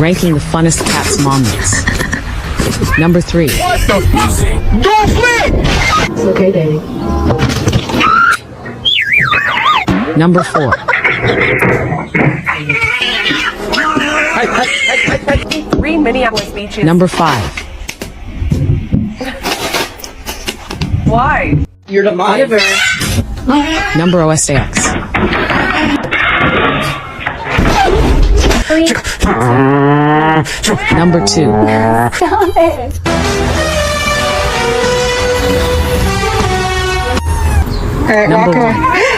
Ranking the funnest cats moments. Number 3. Don't flip! It's okay, Daddy. Number 4. 3 Minneapolis beaches. Number 5. Why? You're the mind. Number OSAX. Number 2. Stop it. Number 1.